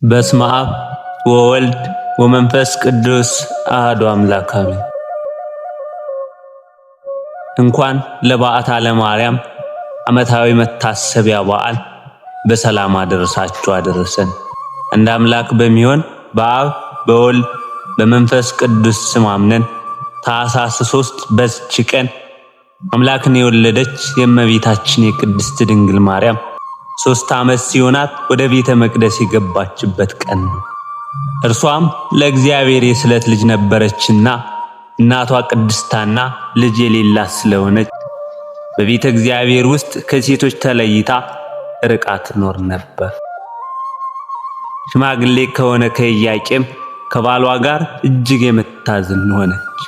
በስመ አብ ወወልድ ወመንፈስ ቅዱስ አሐዱ አምላክ አሜን። እንኳን ለበዓታ ለማርያም ዓመታዊ መታሰቢያ በዓል በሰላም አደረሳችሁ አደረሰን። እንደ አምላክ በሚሆን በአብ በወልድ በመንፈስ ቅዱስ ስም አምነን ታኅሳስ 3 በዚች ቀን አምላክን የወለደች የእመቤታችን የቅድስት ድንግል ማርያም 3 ዓመት ሲሆናት ወደ ቤተ መቅደስ የገባችበት ቀን ነው። እርሷም ለእግዚአብሔር የስለት ልጅ ነበረችና እናቷ ቅድስታና ልጅ የሌላት ስለሆነች በቤተ እግዚአብሔር ውስጥ ከሴቶች ተለይታ ርቃ ትኖር ነበር። ሽማግሌ ከሆነ ከኢያቄም ከባሏ ጋር እጅግ የምታዝን ሆነች።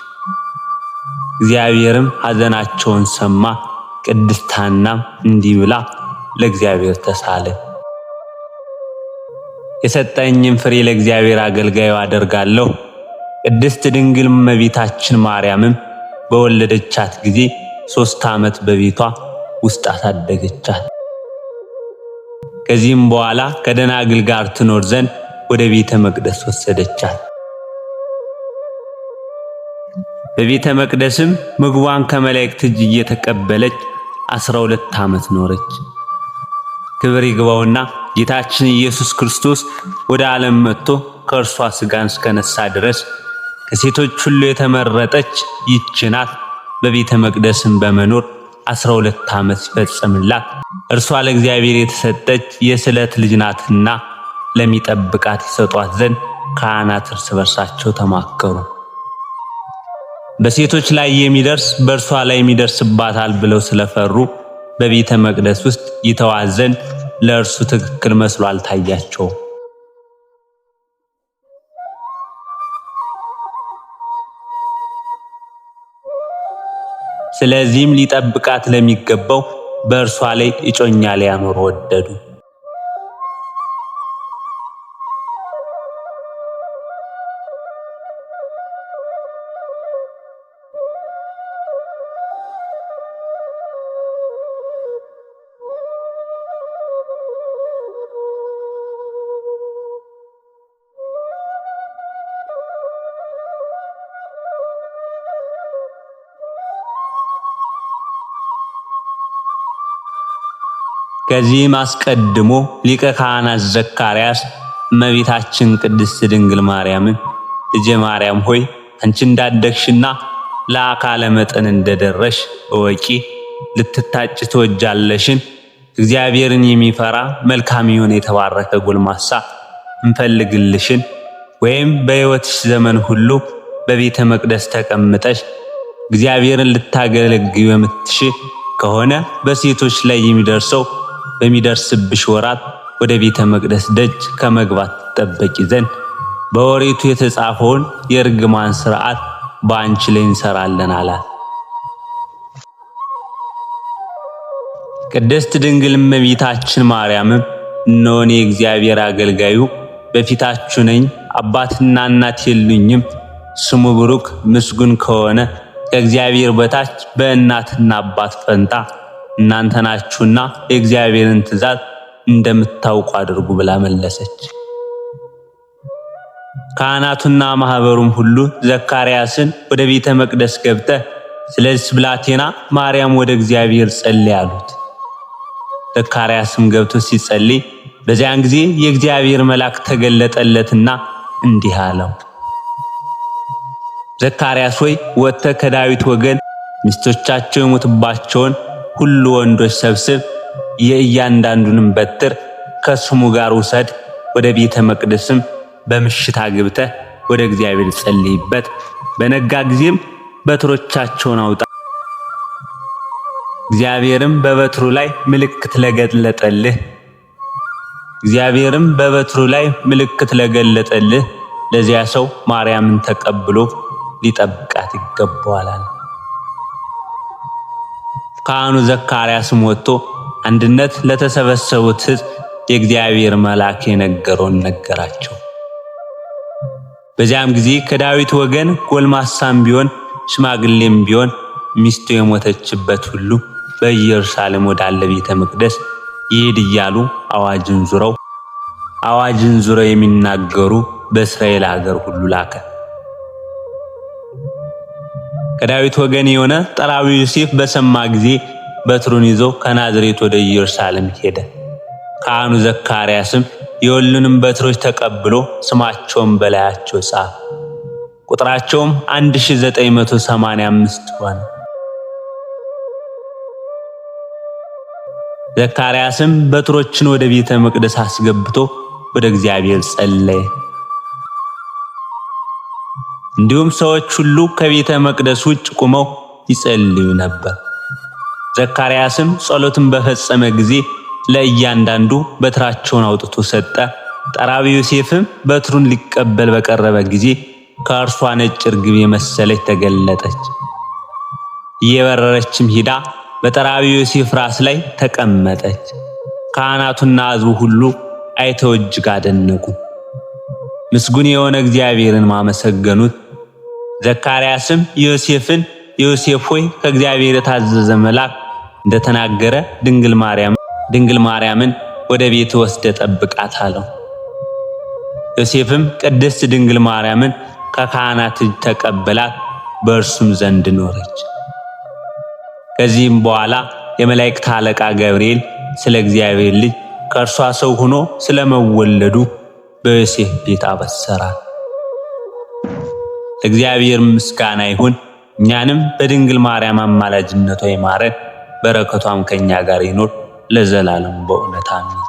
እግዚአብሔርም ሐዘናቸውን ሰማ። ቅድስታናም እንዲህ ብላ ለእግዚአብሔር ተሳለ። የሰጠኝን ፍሬ ለእግዚአብሔር አገልጋዩ አደርጋለሁ። ቅድስት ድንግል እመቤታችን ማርያምም በወለደቻት ጊዜ 3 ዓመት በቤቷ ውስጥ አሳደገቻት። ከዚህም በኋላ ከደናግል ጋር ትኖር ዘንድ ወደ ቤተ መቅደስ ወሰደቻት። በቤተ መቅደስም ምግቧን ከመላእክት እጅ እየተቀበለች 12 ዓመት ኖረች። ክብር ይግባውና ጌታችን ኢየሱስ ክርስቶስ ወደ ዓለም መጥቶ ከእርሷ ሥጋን እስከነሳ ድረስ ከሴቶች ሁሉ የተመረጠች ይህች ናት። በቤተ መቅደስም በመኖር 12 ዓመት ሲፈጸምላት እርሷ ለእግዚአብሔር የተሰጠች የስለት ልጅ ናትና ለሚጠብቃት ይሰጧት ዘንድ ካህናት እርስ በርሳቸው ተማከሩ። በሴቶች ላይ የሚደርስ በእርሷ ላይ የሚደርስባታል ብለው ስለፈሩ በቤተ መቅደስ ውስጥ ይተዋት ዘንድ ለእርሱ ትክክል መስሎ አልታያቸውም። ስለዚህም ሊጠብቃት ለሚገባው በእርሷ ላይ እጮኛ ሊያኖሩ ወደዱ። ከዚህም አስቀድሞ ሊቀ ካህናት ዘካርያስ እመቤታችን ቅድስት ድንግል ማርያምን ልጄ ማርያም ሆይ አንቺ እንዳደግሽና ለአካለ መጠን እንደደረሽ እወቂ፣ ልትታጭ ትወጃለሽን? እግዚአብሔርን የሚፈራ መልካም የሆነ የተባረከ ጎልማሳ እንፈልግልሽን? ወይም በሕይወትሽ ዘመን ሁሉ በቤተ መቅደስ ተቀምጠሽ እግዚአብሔርን ልታገለግዪ የምትሽ ከሆነ በሴቶች ላይ በሚደርስብሽ ወራት ወደ ቤተ መቅደስ ደጅ ከመግባት ተጠበቂ ዘንድ በኦሪቱ የተጻፈውን የርግማን ሥርዓት በአንቺ ላይ እንሰራለን አላት። ቅድስት ድንግል እመቤታችን ማርያምም እነሆ እኔ የእግዚአብሔር አገልጋዩ በፊታችሁ ነኝ፣ አባትና እናት የሉኝም። ስሙ ብሩክ ምስጉን ከሆነ ከእግዚአብሔር በታች በእናትና አባት ፈንታ እናንተ ናችሁና የእግዚአብሔርን ትእዛዝ እንደምታውቁ አድርጉ ብላ መለሰች። ካህናቱና ማህበሩም ሁሉ ዘካርያስን ወደ ቤተ መቅደስ ገብተህ ስለዚህ ብላቴና ማርያም ወደ እግዚአብሔር ጸልይ አሉት። ዘካርያስም ገብቶ ሲጸልይ በዚያን ጊዜ የእግዚአብሔር መልአክ ተገለጠለትና እንዲህ አለው፣ ዘካርያስ ሆይ ወጥተህ ከዳዊት ወገን ሚስቶቻቸው የሞቱባቸውን ሁሉ ወንዶች ሰብስብ፣ የእያንዳንዱንም በትር ከስሙ ጋር ውሰድ። ወደ ቤተ መቅደስም በምሽት አግብተህ ወደ እግዚአብሔር ጸልይበት። በነጋ ጊዜም በትሮቻቸውን አውጣ። እግዚአብሔርም በበትሩ ላይ ምልክት ለገለጠልህ ለዚያ ሰው ማርያምን ተቀብሎ ሊጠብቃት ይገባዋል። ካህኑ ዘካርያስም ወጥቶ አንድነት ለተሰበሰቡት ሕዝብ የእግዚአብሔር መልአክ የነገረውን ነገራቸው። በዚያም ጊዜ ከዳዊት ወገን ጎልማሳም ቢሆን ሽማግሌም ቢሆን ሚስቱ የሞተችበት ሁሉ በኢየሩሳሌም ወዳለ ቤተ መቅደስ ይሄድ እያሉ አዋጅን ዙረው አዋጅን ዙረው የሚናገሩ በእስራኤል ሀገር ሁሉ ላከ። ከዳዊት ወገን የሆነ ጠራቢው ዮሴፍ በሰማ ጊዜ በትሩን ይዞ ከናዝሬት ወደ ኢየሩሳሌም ሄደ። ካህኑ ዘካርያስም የሁሉንም በትሮች ተቀብሎ ስማቸውን በላያቸው ጻፈ። ቁጥራቸውም 1985 ሆነ። ዘካርያስም በትሮችን ወደ ቤተ መቅደስ አስገብቶ ወደ እግዚአብሔር ጸለየ። እንዲሁም ሰዎች ሁሉ ከቤተ መቅደስ ውጭ ቆመው ይጸልዩ ነበር። ዘካርያስም ጸሎትን በፈጸመ ጊዜ ለእያንዳንዱ በትራቸውን አውጥቶ ሰጠ። ጠራቢው ዮሴፍም በትሩን ሊቀበል በቀረበ ጊዜ ከእርሷ ነጭ ርግብ የመሰለች ተገለጠች። እየበረረችም ሂዳ በጠራቢው ዮሴፍ ራስ ላይ ተቀመጠች። ካህናቱና ሕዝቡ ሁሉ አይተው እጅግ አደነቁ። ምስጉን የሆነ እግዚአብሔርን ማመሰገኑት። ዘካርያስም ዮሴፍን ዮሴፍ ሆይ ከእግዚአብሔር የታዘዘ መልአክ እንደተናገረ ድንግል ማርያምን ወደ ቤት ወስደ ጠብቃት አለው። ዮሴፍም ቅድስት ድንግል ማርያምን ከካህናት እጅ ተቀበላት፣ በእርሱም ዘንድ ኖረች። ከዚህም በኋላ የመላእክት አለቃ ገብርኤል ስለ እግዚአብሔር ልጅ ከእርሷ ሰው ሆኖ ስለመወለዱ በዮሴፍ ቤት አበሰራት። ለእግዚአብሔር ምስጋና ይሁን። እኛንም በድንግል ማርያም አማላጅነቷ ይማረን፣ በረከቷም ከኛ ጋር ይኖር ለዘላለም በእውነት አሜን።